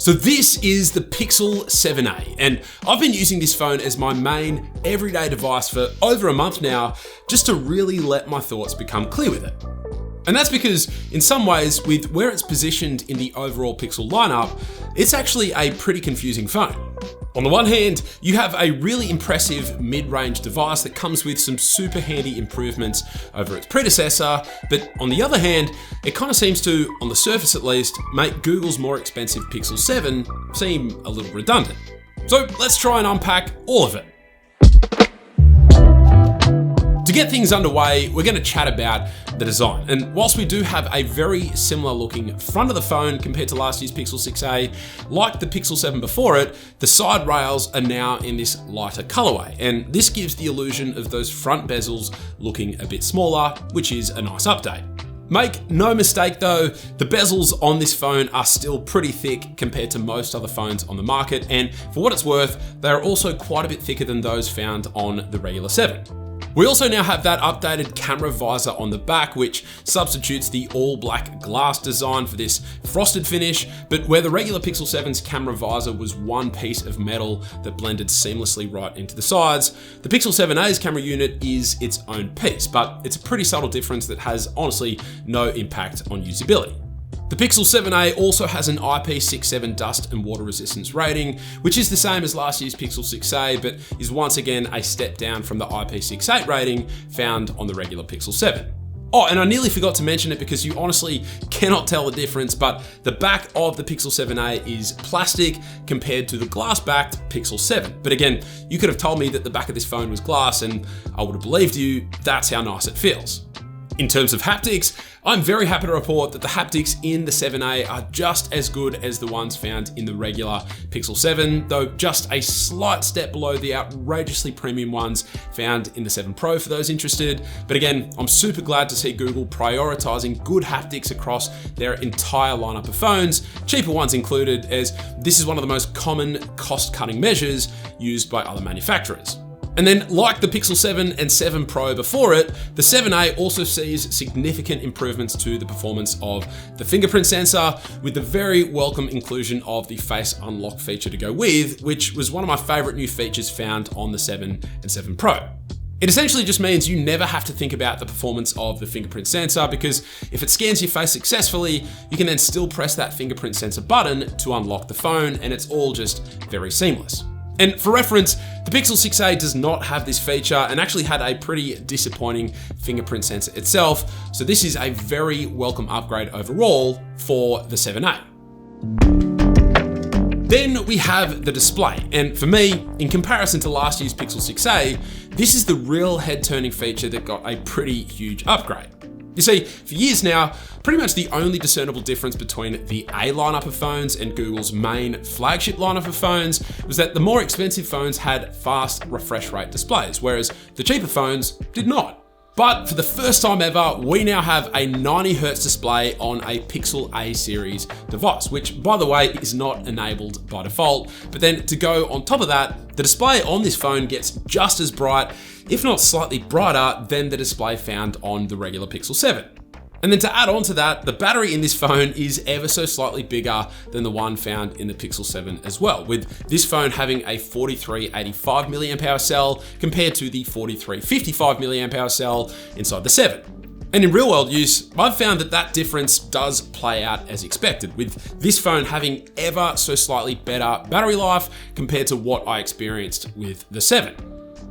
So this is the Pixel 7a, and I've been using this phone as my main everyday device for over a month now, just to really let my thoughts become clear with it. And that's because in some ways, with where it's positioned in the overall Pixel lineup, it's actually a pretty confusing phone. On the one hand, you have a really impressive mid-range device that comes with some super handy improvements over its predecessor, but on the other hand, it kind of seems to, on the surface at least, make Google's more expensive Pixel 7 seem a little redundant. So let's try and unpack all of it. To get things underway, we're going to chat about the design. And whilst we do have a very similar looking front of the phone compared to last year's Pixel 6a, like the Pixel 7 before it, the side rails are now in this lighter colorway. And this gives the illusion of those front bezels looking a bit smaller, which is a nice update. Make no mistake though, the bezels on this phone are still pretty thick compared to most other phones on the market. And for what it's worth, they're also quite a bit thicker than those found on the regular 7. We also now have that updated camera visor on the back, which substitutes the all black glass design for this frosted finish, but where the regular Pixel 7's camera visor was one piece of metal that blended seamlessly right into the sides, the Pixel 7a's camera unit is its own piece, but it's a pretty subtle difference that has honestly no impact on usability. The Pixel 7a also has an IP67 dust and water resistance rating, which is the same as last year's Pixel 6a, but is once again a step down from the IP68 rating found on the regular Pixel 7. Oh, and I nearly forgot to mention it because you honestly cannot tell the difference, but the back of the Pixel 7a is plastic compared to the glass-backed Pixel 7. But again, you could have told me that the back of this phone was glass and I would have believed you. That's how nice it feels. In terms of haptics, I'm very happy to report that the haptics in the 7a are just as good as the ones found in the regular Pixel 7, though just a slight step below the outrageously premium ones found in the 7 Pro for those interested. But again, I'm super glad to see Google prioritizing good haptics across their entire lineup of phones, cheaper ones included, as this is one of the most common cost-cutting measures used by other manufacturers. And then, like the Pixel 7 and 7 Pro before it, the 7a also sees significant improvements to the performance of the fingerprint sensor, with the very welcome inclusion of the Face Unlock feature to go with, which was one of my favorite new features found on the 7 and 7 Pro. It essentially just means you never have to think about the performance of the fingerprint sensor, because if it scans your face successfully, you can then still press that fingerprint sensor button to unlock the phone, and it's all just very seamless. And for reference, the Pixel 6a does not have this feature and actually had a pretty disappointing fingerprint sensor itself, so this is a very welcome upgrade overall for the 7a. Then we have the display, and for me, in comparison to last year's Pixel 6a, this is the real head-turning feature that got a pretty huge upgrade. You see, for years now, pretty much the only discernible difference between the A lineup of phones and Google's main flagship lineup of phones was that the more expensive phones had fast refresh rate displays, whereas the cheaper phones did not. But for the first time ever, we now have a 90Hz display on a Pixel A series device, which by the way is not enabled by default. But then to go on top of that, the display on this phone gets just as bright, if not slightly brighter, than the display found on the regular Pixel 7. And then to add on to that, the battery in this phone is ever so slightly bigger than the one found in the Pixel 7 as well, with this phone having a 4385 mAh cell compared to the 4355 mAh cell inside the 7. And in real world use, I've found that that difference does play out as expected, with this phone having ever so slightly better battery life compared to what I experienced with the 7.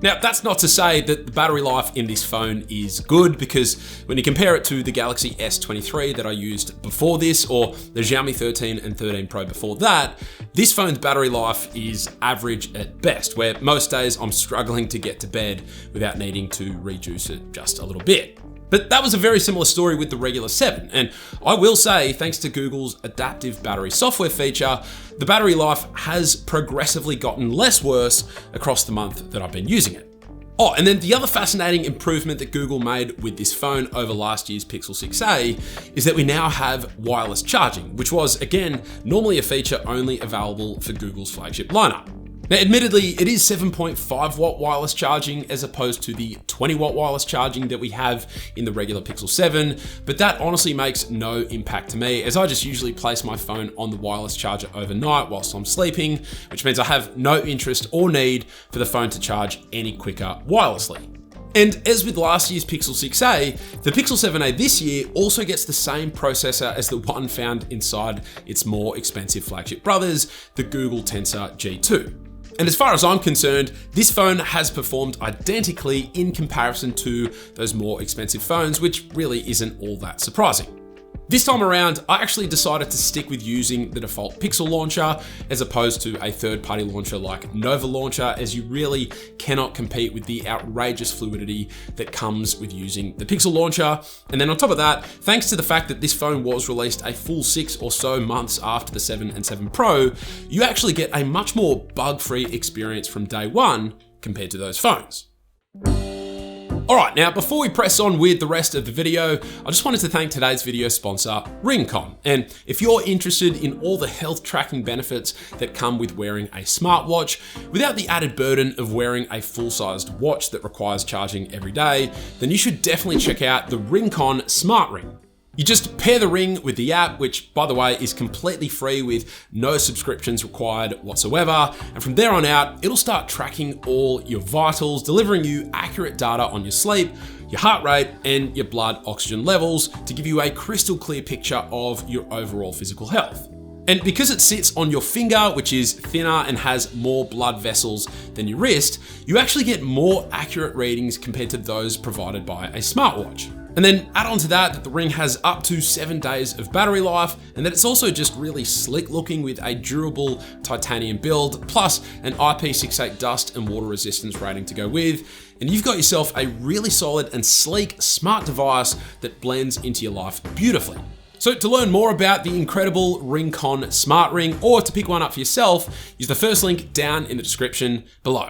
Now, that's not to say that the battery life in this phone is good, because when you compare it to the Galaxy S23 that I used before this, or the Xiaomi 13 and 13 Pro before that, this phone's battery life is average at best, where most days I'm struggling to get to bed without needing to reduce it just a little bit. But that was a very similar story with the regular 7, and I will say, thanks to Google's adaptive battery software feature, the battery life has progressively gotten less worse across the month that I've been using it. Oh, and then the other fascinating improvement that Google made with this phone over last year's Pixel 6a is that we now have wireless charging, which was, again, normally a feature only available for Google's flagship lineup. Now, admittedly, it is 7.5 watt wireless charging as opposed to the 20 watt wireless charging that we have in the regular Pixel 7, but that honestly makes no impact to me, as I just usually place my phone on the wireless charger overnight whilst I'm sleeping, which means I have no interest or need for the phone to charge any quicker wirelessly. And as with last year's Pixel 6a, the Pixel 7a this year also gets the same processor as the one found inside its more expensive flagship brothers, the Google Tensor G2. And as far as I'm concerned, this phone has performed identically in comparison to those more expensive phones, which really isn't all that surprising. This time around, I actually decided to stick with using the default Pixel launcher as opposed to a third-party launcher like Nova Launcher, as you really cannot compete with the outrageous fluidity that comes with using the Pixel launcher. And then on top of that, thanks to the fact that this phone was released a full 6 or so months after the 7 and 7 Pro, you actually get a much more bug-free experience from day one compared to those phones. Alright, now before we press on with the rest of the video, I just wanted to thank today's video sponsor, Rincon. And if you're interested in all the health tracking benefits that come with wearing a smartwatch, without the added burden of wearing a full-sized watch that requires charging every day, then you should definitely check out the Rincon Smart Ring. You just pair the ring with the app, which by the way is completely free with no subscriptions required whatsoever. And from there on out, it'll start tracking all your vitals, delivering you accurate data on your sleep, your heart rate, and your blood oxygen levels to give you a crystal clear picture of your overall physical health. And because it sits on your finger, which is thinner and has more blood vessels than your wrist, you actually get more accurate readings compared to those provided by a smartwatch. And then add on to that the ring has up to 7 days of battery life, and that it's also just really slick looking with a durable titanium build, plus an IP68 dust and water resistance rating to go with. And you've got yourself a really solid and sleek smart device that blends into your life beautifully. So to learn more about the incredible Rincon Smart Ring, or to pick one up for yourself, use the first link down in the description below.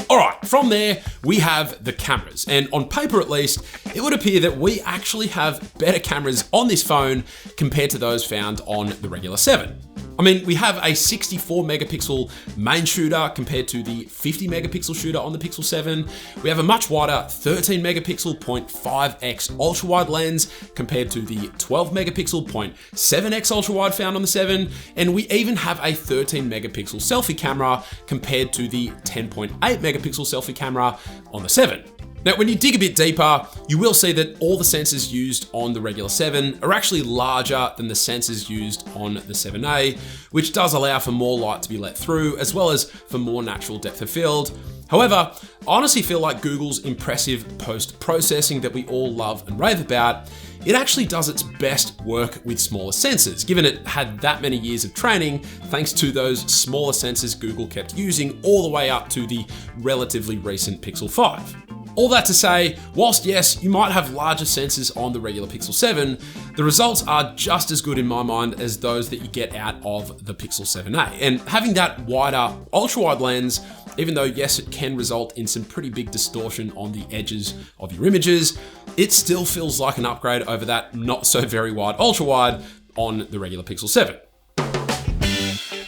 All right, from there, we have the cameras. And on paper at least, it would appear that we actually have better cameras on this phone compared to those found on the regular 7. I mean, we have a 64 megapixel main shooter compared to the 50 megapixel shooter on the Pixel 7. We have a much wider 13 megapixel 0.5x ultra wide lens compared to the 12 megapixel 0.7x ultra wide found on the 7. And we even have a 13 megapixel selfie camera compared to the 10.8 megapixel selfie camera on the 7. Now, when you dig a bit deeper, you will see that all the sensors used on the regular 7 are actually larger than the sensors used on the 7a, which does allow for more light to be let through, as well as for more natural depth of field. However, I honestly feel like Google's impressive post-processing that we all love and rave about, it actually does its best work with smaller sensors, given it had that many years of training thanks to those smaller sensors Google kept using all the way up to the relatively recent Pixel 5. All that to say, whilst yes, you might have larger sensors on the regular Pixel 7, the results are just as good in my mind as those that you get out of the Pixel 7a. And having that wider ultra-wide lens, even though yes, it can result in some pretty big distortion on the edges of your images, it still feels like an upgrade over that not so very wide ultra-wide on the regular Pixel 7.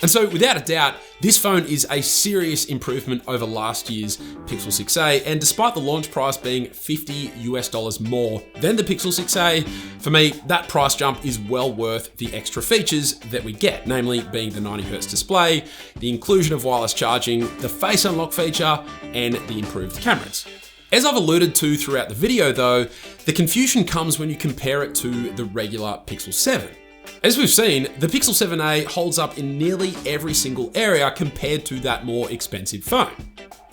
And so without a doubt, this phone is a serious improvement over last year's Pixel 6a, and despite the launch price being $50 more than the Pixel 6a, for me, that price jump is well worth the extra features that we get, namely being the 90Hz display, the inclusion of wireless charging, the face unlock feature, and the improved cameras. As I've alluded to throughout the video though, the confusion comes when you compare it to the regular Pixel 7. As we've seen, the Pixel 7a holds up in nearly every single area compared to that more expensive phone.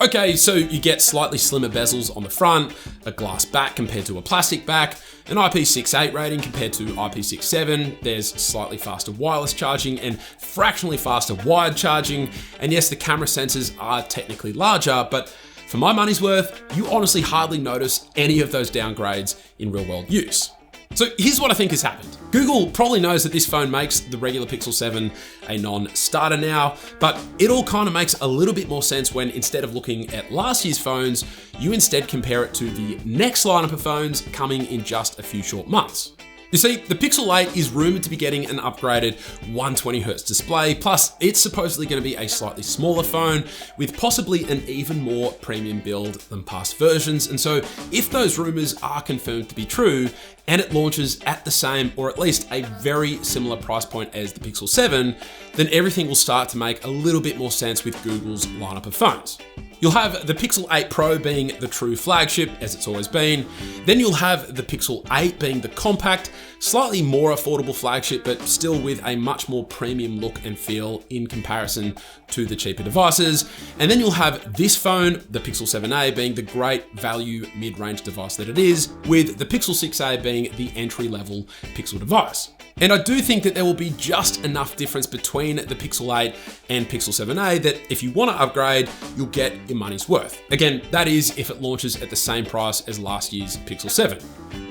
Okay, so you get slightly slimmer bezels on the front, a glass back compared to a plastic back, an IP68 rating compared to IP67, there's slightly faster wireless charging and fractionally faster wired charging, and yes, the camera sensors are technically larger, but for my money's worth, you honestly hardly notice any of those downgrades in real-world use. So here's what I think has happened. Google probably knows that this phone makes the regular Pixel 7 a non-starter now, but it all kind of makes a little bit more sense when instead of looking at last year's phones, you instead compare it to the next lineup of phones coming in just a few short months. You see, the Pixel 8 is rumored to be getting an upgraded 120Hz display, plus it's supposedly going to be a slightly smaller phone with possibly an even more premium build than past versions. And so if those rumors are confirmed to be true, and it launches at the same or at least a very similar price point as the Pixel 7, then everything will start to make a little bit more sense with Google's lineup of phones. You'll have the Pixel 8 Pro being the true flagship, as it's always been. Then you'll have the Pixel 8 being the compact, slightly more affordable flagship, but still with a much more premium look and feel in comparison to the cheaper devices. And then you'll have this phone, the Pixel 7a, being the great value mid-range device that it is, with the Pixel 6a being the entry-level Pixel device. And I do think that there will be just enough difference between the Pixel 8 and Pixel 7a that if you want to upgrade, you'll get your money's worth. Again, that is if it launches at the same price as last year's Pixel 7.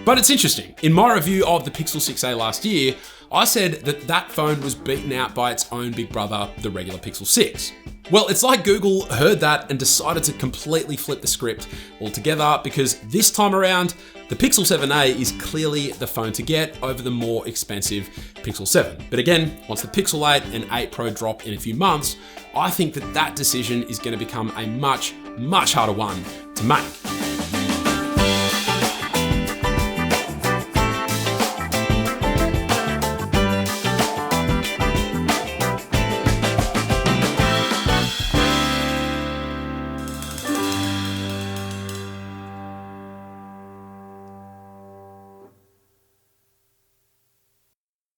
But it's interesting. In my review of the Pixel 6a last year, I said that that phone was beaten out by its own big brother, the regular Pixel 6. Well, it's like Google heard that and decided to completely flip the script altogether, because this time around, the Pixel 7a is clearly the phone to get over the more expensive Pixel 7. But again, once the Pixel 8 and 8 Pro drop in a few months, I think that that decision is going to become a much harder one to make.